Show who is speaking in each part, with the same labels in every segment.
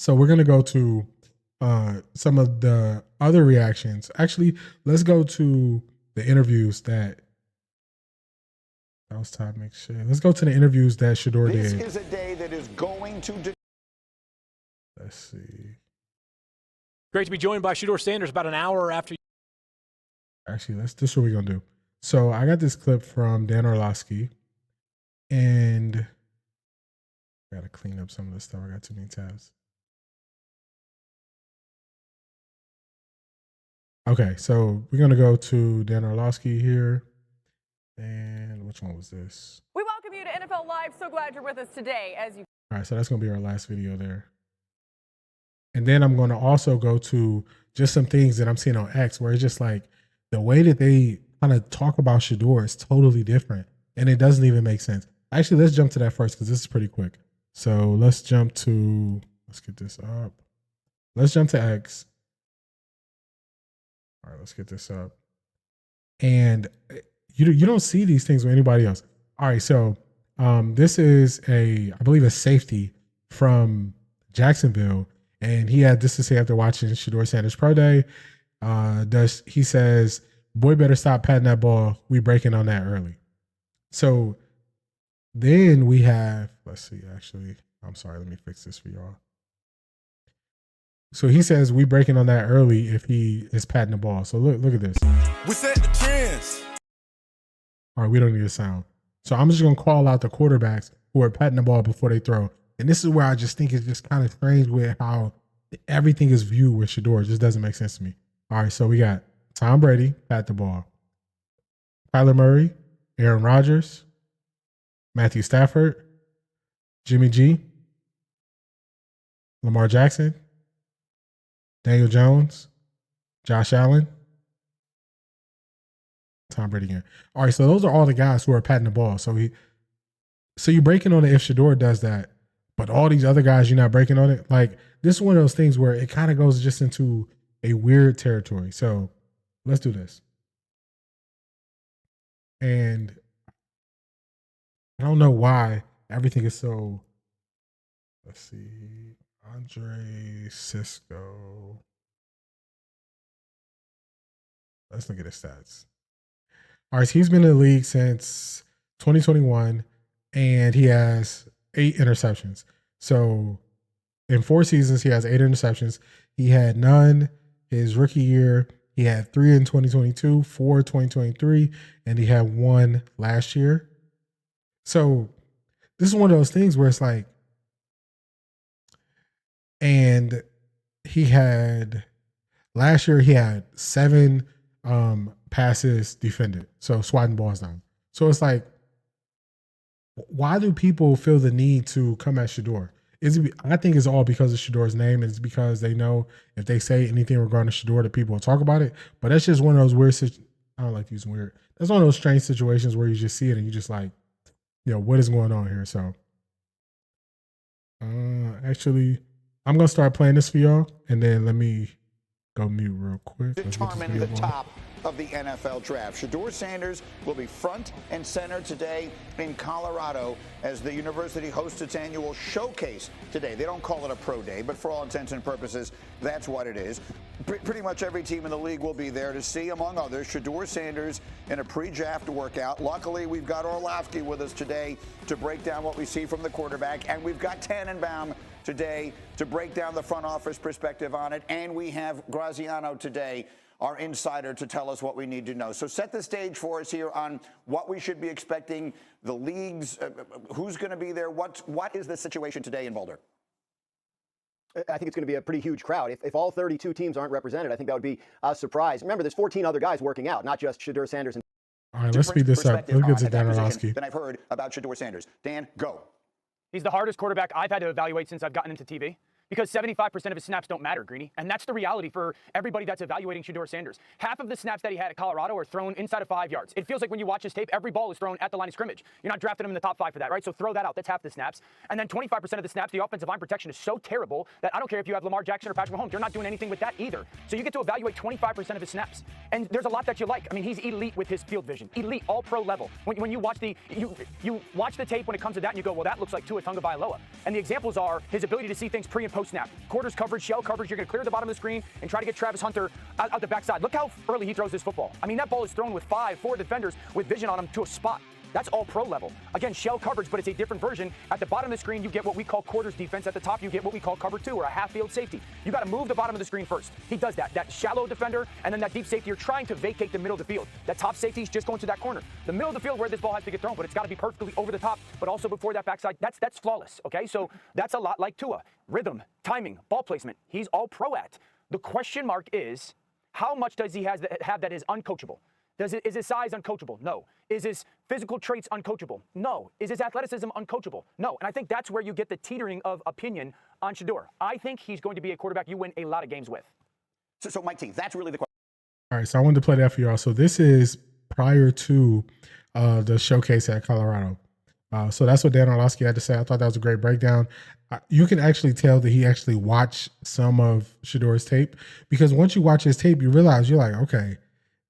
Speaker 1: So we're gonna go to some of the other reactions. Actually, let's go to the interviews that was Todd McShay. Let's go to the interviews that Shedeur did.
Speaker 2: This is a day that is going to.
Speaker 1: Let's see.
Speaker 3: Great to be joined by Shedeur Sanders about an hour after.
Speaker 1: Actually, this is what we're gonna do. So I got this clip from Dan Orlovsky, and I gotta clean up some of this stuff. I got too many tabs. Okay, so we're gonna go to Dan Orlovsky here. And which one was this?
Speaker 4: We welcome you to NFL Live. So glad you're with us today.
Speaker 1: All right, so that's gonna be our last video there. And then I'm gonna also go to just some things that I'm seeing on X where it's just like the way that they kind of talk about Shedeur is totally different, and it doesn't even make sense. Actually, let's jump to that first because this is pretty quick. So let's get this up. Let's jump to X. All right, let's get this up. And you don't see these things with anybody else. All right, so this is I believe a safety from Jacksonville, and he had this to say after watching Shedeur Sanders Pro Day. He says, "Boy, better stop patting that ball. We breaking on that early." So then we have, let's see, actually, I'm sorry, let me fix this for y'all. So he says we breaking on that early if he is patting the ball. So look at this.
Speaker 5: We set the trends.
Speaker 1: All right, we don't need a sound. So I'm just gonna call out the quarterbacks who are patting the ball before they throw. And this is where I just think it's just kind of strange with how everything is viewed with Shedeur. It just doesn't make sense to me. All right, so we got Tom Brady, pat the ball. Kyler Murray, Aaron Rodgers, Matthew Stafford, Jimmy G, Lamar Jackson, Daniel Jones, Josh Allen, Tom Brady again. All right, so those are all the guys who are patting the ball. So you're breaking on it if Shedeur does that, but all these other guys, you're not breaking on it. Like, this is one of those things where it kind of goes just into a weird territory. So let's do this. And I don't know why everything is so, let's see, Andre Cisco. Let's look at his stats. All right, so he's been in the league since 2021, and he has 8 interceptions. So in 4 seasons, he has 8 interceptions. He had none his rookie year. He had 3 in 2022, 4 in 2023, and he had 1 last year. So this is one of those things where it's like, and last year he had 7 passes defended, so swatting balls down. So it's like, why do people feel the need to come at Shedeur? I think it's all because of Shedeur's name, and it's because they know if they say anything regarding Shedeur, that people will talk about it. But that's just one of those weird. I don't like using weird. That's one of those strange situations where you just see it and you just like, what is going on here? So, actually, I'm gonna start playing this for y'all, and then let me go mute real quick.
Speaker 2: Determine the top of the NFL draft. Shedeur Sanders will be front and center today in Colorado as the university hosts its annual showcase today. They don't call it a pro day, but for all intents and purposes, that's what it is. Pretty much every team in the league will be there to see, among others, Shedeur Sanders in a pre-draft workout. Luckily, we've got Orlovsky with us today to break down what we see from the quarterback, and we've got Tannenbaum today to break down the front office perspective on it, and we have Graziano today, our insider, to tell us what we need to know. So set the stage for us here on what we should be expecting, the leagues, who's going to be there, what is the situation today in Boulder?
Speaker 6: I think it's going to be a pretty huge crowd. If all 32 teams aren't represented, I think that would be a surprise. Remember, there's 14 other guys working out, not just Shedeur Sanders.
Speaker 1: All right, let's speed this up. Let's get to Dan Orlovsky.
Speaker 2: Than I've heard about Shedeur Sanders. Dan, go.
Speaker 3: He's the hardest quarterback I've had to evaluate since I've gotten into TV. Because 75% of his snaps don't matter, Greeny. And that's the reality for everybody that's evaluating Shedeur Sanders. Half of the snaps that he had at Colorado are thrown inside of 5 yards. It feels like when you watch his tape, every ball is thrown at the line of scrimmage. You're not drafting him in the top 5 for that, right? So throw that out. That's half the snaps. And then 25% of the snaps, the offensive line protection is so terrible that I don't care if you have Lamar Jackson or Patrick Mahomes. You're not doing anything with that either. So you get to evaluate 25% of his snaps. And there's a lot that you like. I mean, he's elite with his field vision. Elite, all pro level. When you watch you watch the tape when it comes to that and you go, well, that looks like Tua Tagovailoa. And the examples are his ability to see things pre and post post-snap. Quarters coverage, shell coverage, you're going to clear the bottom of the screen and try to get Travis Hunter out the backside. Look how early he throws this football. I mean, that ball is thrown with 4 defenders with vision on him to a spot. That's all pro level. Again, shell coverage, but it's a different version. At the bottom of the screen, you get what we call quarters defense. At the top, you get what we call cover 2 or a half-field safety. You got to move the bottom of the screen first. He does that. That shallow defender and then that deep safety, you're trying to vacate the middle of the field. That top safety is just going to that corner. The middle of the field where this ball has to get thrown, but it's got to be perfectly over the top, but also before that backside. That's flawless, okay? So that's a lot like Tua. Rhythm, timing, ball placement, he's all pro at. The question mark is, how much does he have that is uncoachable? Is his size uncoachable? No. Is his physical traits uncoachable? No. Is his athleticism uncoachable? No. And I think that's where you get the teetering of opinion on Shedeur. I think he's going to be a quarterback you win a lot of games with.
Speaker 2: So Mike T, that's really the question.
Speaker 1: All right, so I wanted to play that for y'all. So this is prior to the showcase at Colorado. So that's what Dan Orlovsky had to say. I thought that was a great breakdown. You can actually tell that he actually watched some of Shedeur's tape, because once you watch his tape, you realize, you're like, okay,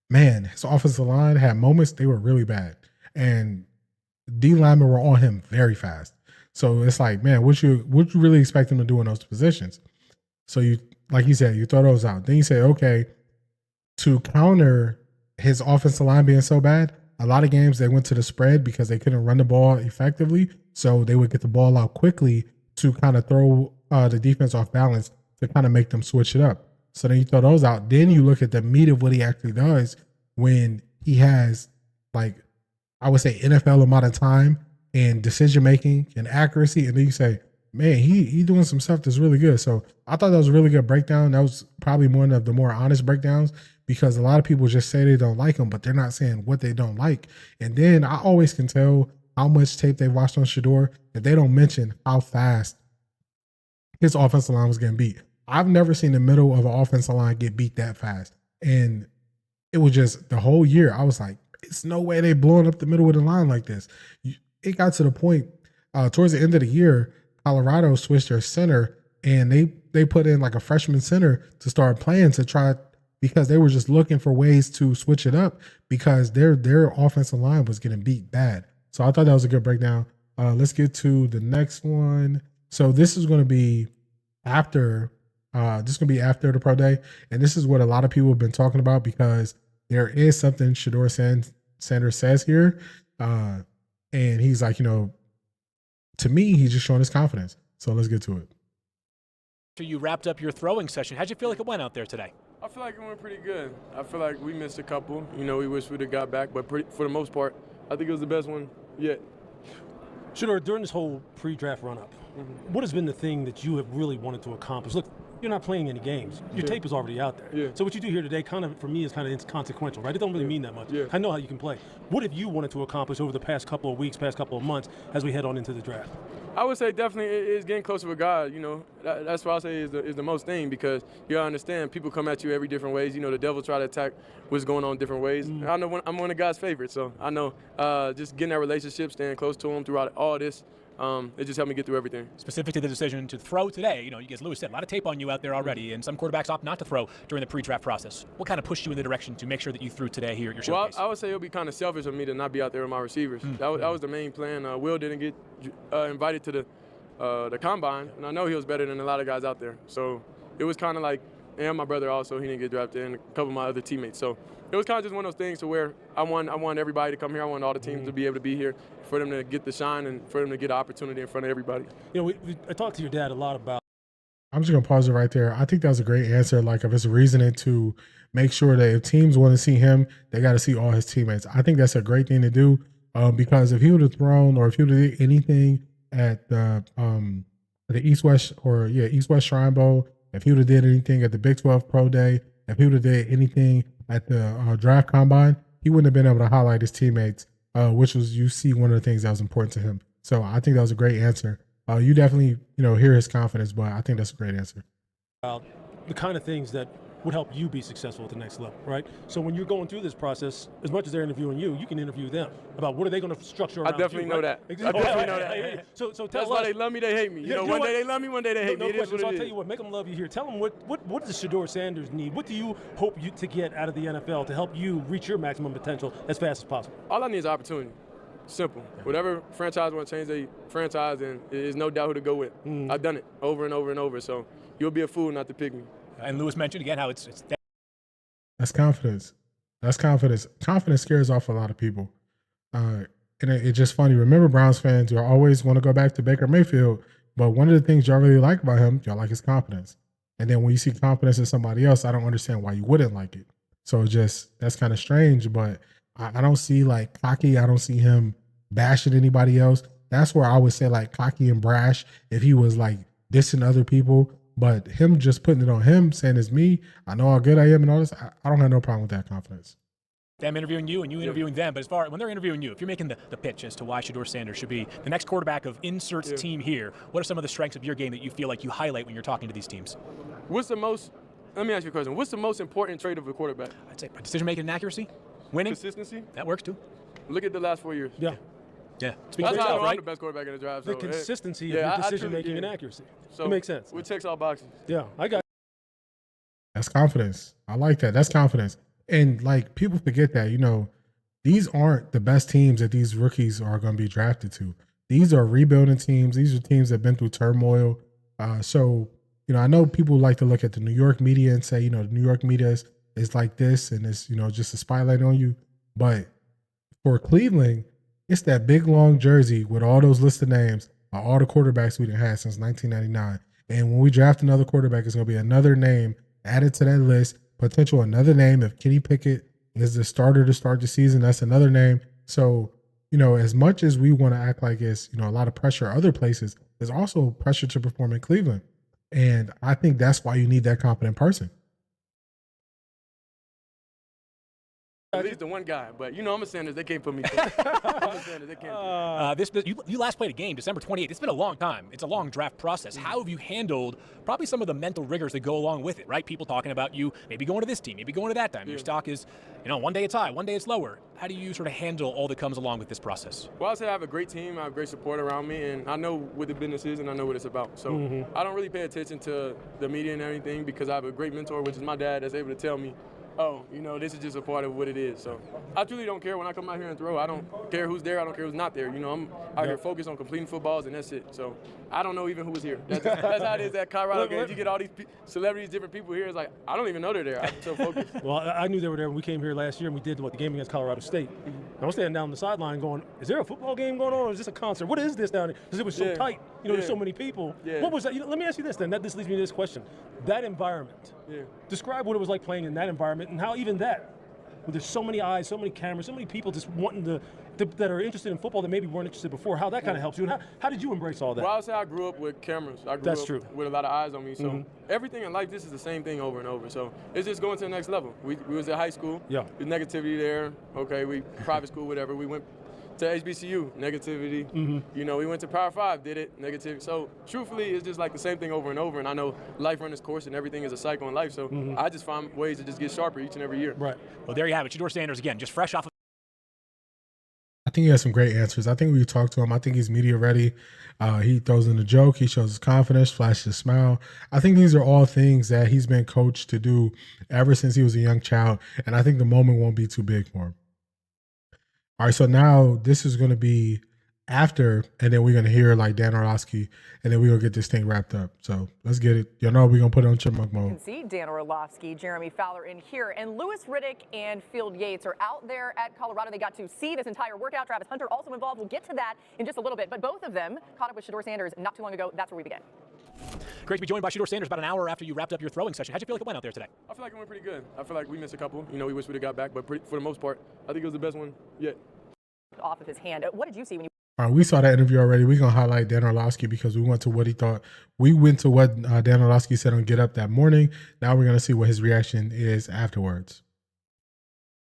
Speaker 1: man, his offensive line had moments, they were really bad. And D linemen were on him very fast. So it's like, man, what you really expect him to do in those positions? So you, like you said, you throw those out. Then you say, okay, to counter his offensive line being so bad, a lot of games they went to the spread because they couldn't run the ball effectively. So they would get the ball out quickly to kind of throw the defense off balance to kind of make them switch it up. So then you throw those out. Then you look at the meat of what he actually does when he has, like, I would say NFL amount of time and decision making and accuracy. And then you say, man, he doing some stuff that's really good. So I thought that was a really good breakdown. That was probably one of the more honest breakdowns, because a lot of people just say they don't like him, but they're not saying what they don't like. And then I always can tell how much tape they've watched on Shedeur if they don't mention how fast his offensive line was getting beat. I've never seen the middle of an offensive line get beat that fast. And it was just the whole year, I was like, it's no way they blowing up the middle of the line like this. It got to the point towards the end of the year, Colorado switched their center, and they put in like a freshman center to start playing to try, because they were just looking for ways to switch it up because their offensive line was getting beat bad. So I thought that was a good breakdown. Let's get to the next one. So this is going to be after the pro day, and this is what a lot of people have been talking about, because there is something Shedeur Sanders says here, and he's like, to me, he's just showing his confidence. So let's get to it.
Speaker 7: You wrapped up your throwing session. How'd you feel like it went out there today?
Speaker 8: I feel like it went pretty good. I feel like we missed a couple. We wish we'd have got back, but for the most part, I think it was the best one yet.
Speaker 9: Shedeur, during this whole pre-draft run-up, what has been the thing that you have really wanted to accomplish? Look, you're not playing any games. Your tape is already out there.
Speaker 8: Yeah.
Speaker 9: So what you do here today, kind of, for me, is kind of inconsequential, right? It don't really mean that much.
Speaker 8: Yeah.
Speaker 9: I know how you can play. What have you wanted to accomplish over the past couple of weeks, past couple of months, as we head on into the draft?
Speaker 8: I would say definitely it's getting closer with God. That's what I say is the most thing, because you gotta understand, people come at you every different ways. The devil try to attack what's going on different ways. I know I'm one of God's favorites, so I know just getting that relationship, staying close to him throughout all this, it just helped me get through everything.
Speaker 7: Specific to the decision to throw today, as Lewis said, a lot of tape on you out there already, and some quarterbacks opt not to throw during the pre-draft process. What kind of pushed you in the direction to make sure that you threw today here at your showcase?
Speaker 8: Well, I would say it would be kind of selfish of me to not be out there with my receivers. That was the main plan. Will didn't get invited to the combine, and I know he was better than a lot of guys out there. So it was kind of like, and my brother also, he didn't get drafted, and a couple of my other teammates. So it was kind of just one of those things to where I want everybody to come here. I want all the teams to be able to be here, for them to get the shine and for them to get an opportunity in front of everybody.
Speaker 9: I talked to your dad a lot about.
Speaker 1: I'm just going to pause it right there. I think that was a great answer. Like, if it's reasoning to make sure that if teams want to see him, they got to see all his teammates. I think that's a great thing to do, because if he would have thrown, or if he would have did anything at the East-West Shrine Bowl, if he would have did anything at the Big 12 Pro Day, if he would have did anything at the draft combine, he wouldn't have been able to highlight his teammates, which was, one of the things that was important to him. So I think that was a great answer. You definitely, hear his confidence, but I think that's a great answer.
Speaker 9: The kind of things that would help you be successful at the next level, right? So when you're going through this process, as much as they're interviewing you, you can interview them about what are they going to structure around
Speaker 8: I definitely know that.
Speaker 9: Exactly.
Speaker 8: I definitely know that.
Speaker 9: So tell
Speaker 8: That's
Speaker 9: us.
Speaker 8: why they love me, they hate me. One day they love me, one day they hate me.
Speaker 9: No
Speaker 8: It is
Speaker 9: question.
Speaker 8: what
Speaker 9: So
Speaker 8: it
Speaker 9: I'll
Speaker 8: is.
Speaker 9: tell you what, make them love you here. Tell them what does Shedeur Sanders need? What do you hope to get out of the NFL to help you reach your maximum potential as fast as possible?
Speaker 8: All I need is opportunity. Simple. Whatever franchise want to change their franchise, and there's no doubt who to go with. I've done it over and over and over, so you'll be a fool not to pick me.
Speaker 7: And Lewis mentioned again how it's
Speaker 1: That's confidence. That's confidence. Confidence scares off a lot of people. And it's just funny. Remember, Browns fans, you always want to go back to Baker Mayfield, but one of the things y'all really like about him, y'all like his confidence. And then when you see confidence in somebody else, I don't understand why you wouldn't like it. So that's kind of strange, but I don't see like cocky. I don't see him bashing anybody else. That's where I would say like cocky and brash if he was like dissing other people, but him just putting it on him, saying it's me, I know how good I am and all this, I don't have no problem with that confidence.
Speaker 7: them interviewing you and you interviewing them, but as far when they're interviewing you, if you're making the pitch as to why Shedeur Sanders should be the next quarterback of inserts team here, what are some of the strengths of your game that you feel like you highlight when you're talking to these teams?
Speaker 8: Let me ask you a question. What's the most important trait of a quarterback?
Speaker 7: I'd say decision-making and accuracy, winning.
Speaker 8: Consistency?
Speaker 7: That works too.
Speaker 8: Look at the last 4 years.
Speaker 9: Yeah.
Speaker 7: Yeah.
Speaker 8: That's
Speaker 7: Speaks for
Speaker 8: how I know
Speaker 7: itself,
Speaker 8: I'm
Speaker 7: right?
Speaker 8: the best quarterback in the draft.
Speaker 9: The
Speaker 8: So,
Speaker 9: consistency
Speaker 8: yeah,
Speaker 9: of your
Speaker 8: I
Speaker 9: decision
Speaker 8: truly
Speaker 9: making
Speaker 8: did.
Speaker 9: and accuracy.
Speaker 8: So
Speaker 9: It makes sense.
Speaker 8: It checks all boxes.
Speaker 9: Yeah, I got.
Speaker 1: That's confidence. I like that. That's confidence. And like people forget that, these aren't the best teams that these rookies are going to be drafted to. These are rebuilding teams. These are teams that have been through turmoil. So, I know people like to look at the New York media and say, the New York media is like this and it's, just a spotlight on you. But for Cleveland, it's that big, long jersey with all those listed names of all the quarterbacks we've had since 1999. And when we draft another quarterback, it's going to be another name added to that list, potential another name. If Kenny Pickett is the starter to start the season, that's another name. So, as much as we want to act like it's, a lot of pressure other places, there's also pressure to perform in Cleveland. And I think that's why you need that confident person.
Speaker 8: At least the one guy, but I'm a Sanders. They can't put me. I'm a Sanders. They can't.
Speaker 7: You last played a game December 28th. It's been a long time. It's a long draft process. How have you handled probably some of the mental rigors that go along with it, right? People talking about you maybe going to this team, maybe going to that time. Your stock is, one day it's high, one day it's lower. How do you sort of handle all that comes along with this process?
Speaker 8: Well, I say I have a great team. I have great support around me, and I know what the business is, and I know what it's about. So I don't really pay attention to the media and everything because I have a great mentor, which is my dad, that's able to tell me, this is just a part of what it is. So I truly don't care when I come out here and throw. I don't care who's there. I don't care who's not there. I'm out here focused on completing footballs, and that's it. So I don't know even who was here. That's how it is at Colorado games. You get all these celebrities, different people here. It's like, I don't even know they're there. I'm so focused.
Speaker 9: Well, I knew they were there when we came here last year and we did the game against Colorado State. And I'm standing down the sideline going, is there a football game going on or is this a concert? What is this down here? Because it was so tight. There's so many people.
Speaker 8: Yeah.
Speaker 9: What was that? Let me ask you this then. This leads me to this question. That environment.
Speaker 8: Yeah.
Speaker 9: Describe what it was like playing in that environment and how even that, when there's so many eyes, so many cameras, so many people just wanting that are interested in football that maybe weren't interested before, how that kind of helps you. And how did you embrace all that?
Speaker 8: Well, I would say I grew up with cameras. I grew up with a lot of eyes on me. So everything in life, this is the same thing over and over. So it's just going to the next level. We was at high school.
Speaker 9: Yeah.
Speaker 8: There's negativity there. Okay, we private school, whatever. We went to HBCU, negativity. We went to Power 5, did it, negativity. So truthfully, it's just like the same thing over and over. And I know life runs its course and everything is a cycle in life. So I just find ways to just get sharper each and every year.
Speaker 9: Right.
Speaker 7: Well, there you have it. Shedeur Sanders, again, just fresh off of.
Speaker 1: I think he has some great answers. I think we talked to him. I think he's media ready. He throws in a joke. He shows his confidence, flashes a smile. I think these are all things that he's been coached to do ever since he was a young child. And I think the moment won't be too big for him. All right, so now this is going to be after, and then we're going to hear like Dan Orlovsky, and then we're going to get this thing wrapped up. So let's get it. We're going to put it on chipmunk mode.
Speaker 4: You can see Dan Orlovsky, Jeremy Fowler in here, and Louis Riddick and Field Yates are out there at Colorado. They got to see this entire workout. Travis Hunter also involved. We'll get to that in just a little bit, but both of them caught up with Shedeur Sanders not too long ago. That's where we began.
Speaker 7: Great to be joined by Shedeur Sanders about an hour after you wrapped up your throwing session. How'd you feel like it went out there today?
Speaker 8: I feel like it went pretty good. I feel like we missed a couple. We wish we'd have got back, but for the most part, I think it was the best one yet.
Speaker 4: Off of his hand. What did you see when you?
Speaker 1: All right, we saw that interview already. We're going to highlight Dan Orlovsky because we went to what he thought. We went to what Dan Orlovsky said on Get Up that morning. Now we're going to see what his reaction is afterwards.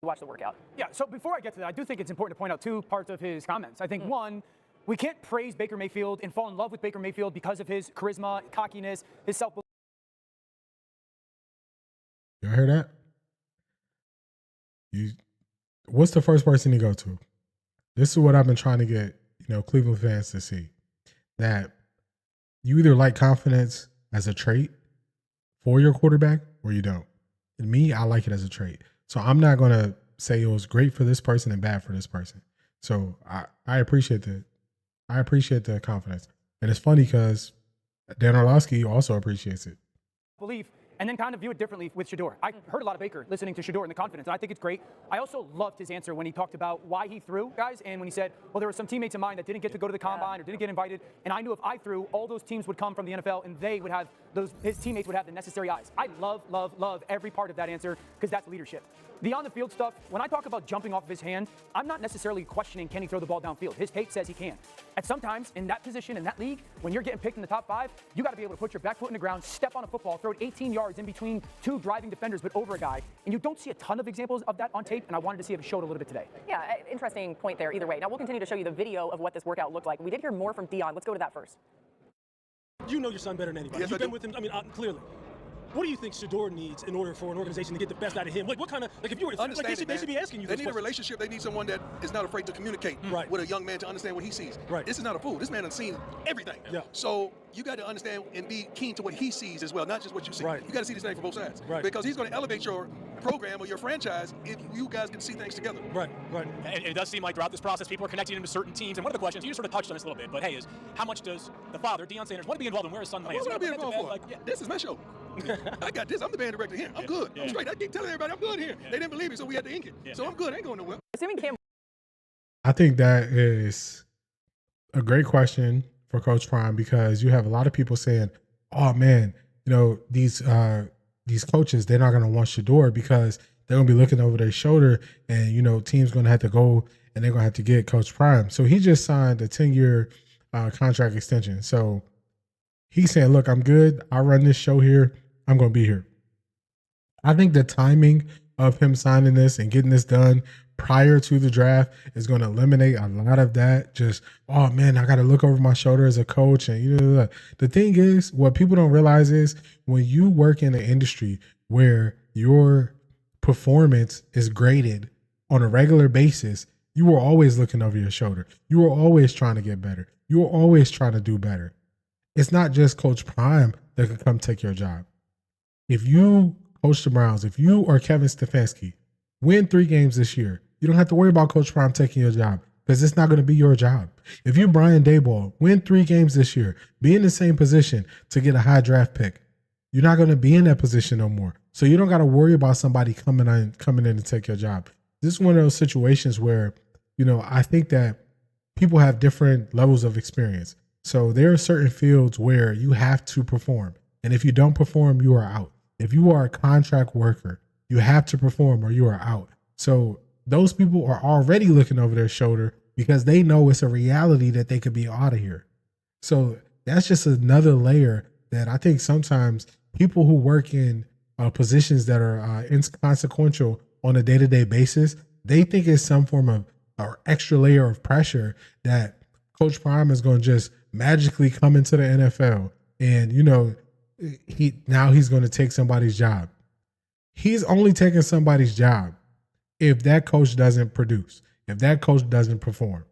Speaker 4: Watch the workout.
Speaker 3: Yeah, so before I get to that, I do think it's important to point out two parts of his comments. I think, one, we can't praise Baker Mayfield and fall in love with Baker Mayfield because of his charisma, cockiness, his self-belief.
Speaker 1: Y'all hear that? What's the first person you go to? This is what I've been trying to get, Cleveland fans to see. That you either like confidence as a trait for your quarterback or you don't. And me, I like it as a trait. So I'm not going to say it was great for this person and bad for this person. So I appreciate that. I appreciate the confidence. And it's funny because Dan Orlovsky also appreciates it.
Speaker 3: Belief, and then kind of view it differently with Shedeur. I heard a lot of Baker listening to Shedeur and the confidence, and I think it's great. I also loved his answer when he talked about why he threw, guys, and when he said, well, there were some teammates of mine that didn't get to go to the combine or didn't get invited, and I knew if I threw, all those teams would come from the NFL, and they would have his teammates would have the necessary eyes. I love every part of that answer because that's leadership. The on-the-field stuff, when I talk about jumping off of his hand, I'm not necessarily questioning can he throw the ball downfield. His tape says he can. And sometimes in that position, in that league, when you're getting picked in the top 5, you got to be able to put your back foot in the ground, step on a football, throw it 18 yards in between 2 driving defenders, but over a guy. And you don't see a ton of examples of that on tape, and I wanted to see if it showed a little bit today.
Speaker 4: Yeah, interesting point there either way. Now, we'll continue to show you the video of what this workout looked like. We did hear more from Dion. Let's go to that first.
Speaker 9: You know your son better than anybody.
Speaker 5: Yes,
Speaker 9: You've
Speaker 5: I
Speaker 9: been
Speaker 5: do.
Speaker 9: with him, I mean, clearly. What do you think Shedeur needs in order for an organization to get the best out of him? Like, what kind of, like, if you were, like, they should be asking you
Speaker 5: They
Speaker 9: those
Speaker 5: need a
Speaker 9: questions.
Speaker 5: relationship. They need someone that is not afraid to communicate with a young man to understand what he sees.
Speaker 9: Right.
Speaker 5: This is not a fool. This man has seen everything.
Speaker 9: Yeah.
Speaker 5: So you got to understand and be keen to what he sees as well, not just what you see.
Speaker 9: Right.
Speaker 5: You got to see this thing from both sides.
Speaker 9: Right.
Speaker 5: Because he's going to elevate your program or your franchise if you guys can see things together.
Speaker 9: Right.
Speaker 7: And it does seem like throughout this process, people are connecting him to certain teams. And one of the questions, you sort of touched on this a little bit, but hey, is how much does the father, Deion Sanders, want to be involved in where his son plays?
Speaker 5: What would I be involved for?
Speaker 7: Like,
Speaker 5: This is my show. I got this. I'm the band director here. I'm good. I'm straight. I keep telling everybody I'm good here. They didn't believe me, so we had to ink it. So I'm good. I ain't going nowhere.
Speaker 4: Assuming Cam
Speaker 1: I think that is a great question for Coach Prime because you have a lot of people saying, "Oh man, you know these coaches they're not going to want Shedeur because they're going to be looking over their shoulder, and you know teams going to have to go and they're going to have to get Coach Prime." So he just signed a 10-year contract extension. So he's saying, "Look, I'm good. I run this show here. I'm going to be here." I think the timing of him signing this and getting this done prior to the draft is going to eliminate a lot of that. Just, oh man, I got to look over my shoulder as a coach. And you know, the thing is, what people don't realize is when you work in an industry where your performance is graded on a regular basis, you are always looking over your shoulder. You are always trying to get better. You are always trying to do better. It's not just Coach Prime that can come take your job. If you coach the Browns, if you are Kevin Stefanski, win 3 games this year, you don't have to worry about Coach Prime taking your job because it's not going to be your job. If you're Brian Daboll, win 3 games this year, be in the same position to get a high draft pick, you're not going to be in that position no more. So you don't got to worry about somebody coming in to take your job. This is one of those situations where, you know, I think that people have different levels of experience. So there are certain fields where you have to perform. And if you don't perform, you are out. If you are a contract worker, you have to perform or you are out. So those people are already looking over their shoulder because they know it's a reality that they could be out of here. So that's just another layer that I think sometimes people who work in positions that are inconsequential on a day-to-day basis, they think it's some form of or extra layer of pressure that Coach Prime is going to just magically come into the NFL and, you know, he's going to take somebody's job. He's only taking somebody's job if that coach doesn't produce, if that coach doesn't perform.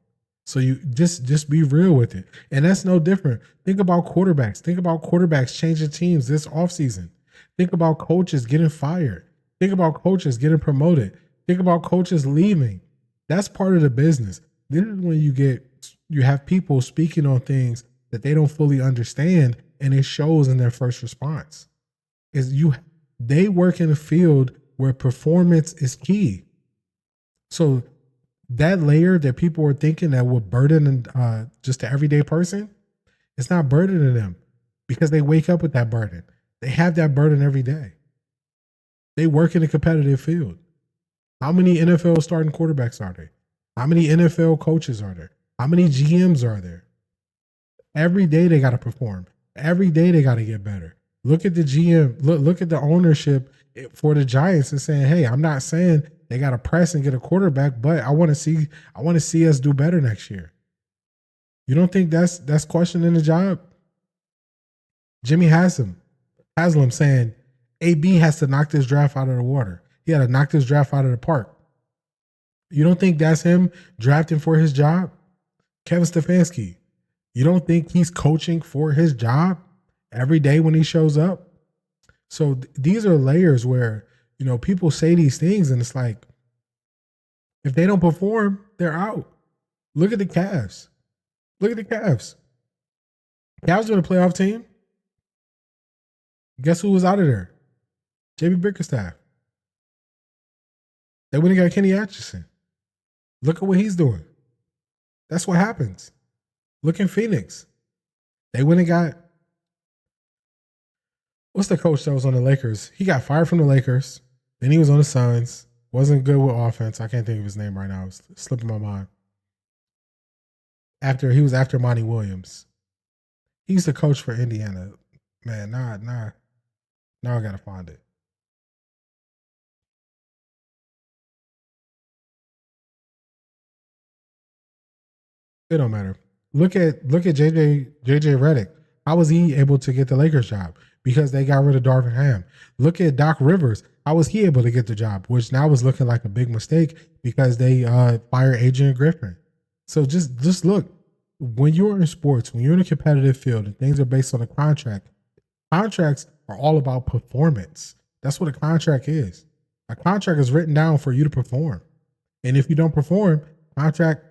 Speaker 1: So you just be real with it. And that's no different. Think about quarterbacks. Think about quarterbacks changing teams this offseason. Think about coaches getting fired. Think about coaches getting promoted. Think about coaches leaving. That's part of the business. This is when you have people speaking on things that they don't fully understand, and it shows in their first response. They work in a field where performance is key. So that layer that people are thinking that will burden just the everyday person, it's not burdening them because they wake up with that burden. They have that burden every day. They work in a competitive field. How many NFL starting quarterbacks are there? How many NFL coaches are there? How many GMs are there? Every day they got to perform. Every day they got to get better. Look at the GM. Look at the ownership for the Giants and saying, "Hey, I'm not saying they got to press and get a quarterback, but I want to see us do better next year." You don't think that's questioning the job? Jimmy Haslam saying AB has to knock this draft out of the water. He had to knock this draft out of the park. You don't think that's him drafting for his job? Kevin Stefanski, you don't think he's coaching for his job every day when he shows up? So these are layers where, you know, people say these things and it's like, if they don't perform, they're out. Look at the Cavs. Look at the Cavs. Cavs were a playoff team. Guess who was out of there? JB Bickerstaff. They went and got Kenny Atchison. Look at what he's doing. That's what happens. Look in Phoenix. They went and got, what's the coach that was on the Lakers? He got fired from the Lakers. Then he was on the Suns. Wasn't good with offense. I can't think of his name right now. It's slipping my mind. He was after Monty Williams. He's the coach for Indiana. Man, now I gotta find it. It don't matter. Look at JJ Redick. How was he able to get the Lakers job? Because they got rid of Darvin Ham. Look at Doc Rivers. How was he able to get the job? Which now is looking like a big mistake because they fired Adrian Griffin. So just look. When you're in sports, when you're in a competitive field and things are based on a contract, contracts are all about performance. That's what a contract is. A contract is written down for you to perform. And if you don't perform, contract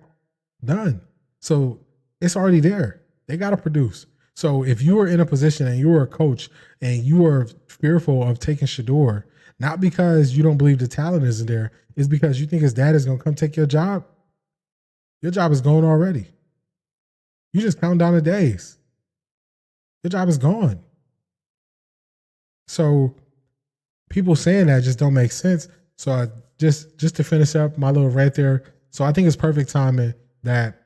Speaker 1: done. So it's already there. They got to produce. So if you are in a position and you are a coach and you are fearful of taking Shedeur, not because you don't believe the talent isn't there, it's because you think his dad is going to come take your job is gone already. You just count down the days. Your job is gone. So people saying that just don't make sense. So I just to finish up my little rant there. So I think it's perfect timing that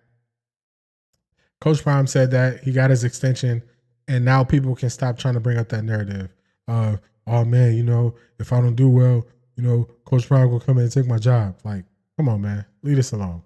Speaker 1: Coach Prime said that he got his extension, and now people can stop trying to bring up that narrative of, oh man, if I don't do well, Coach Prime will come in and take my job. Like, come on, man, leave us alone.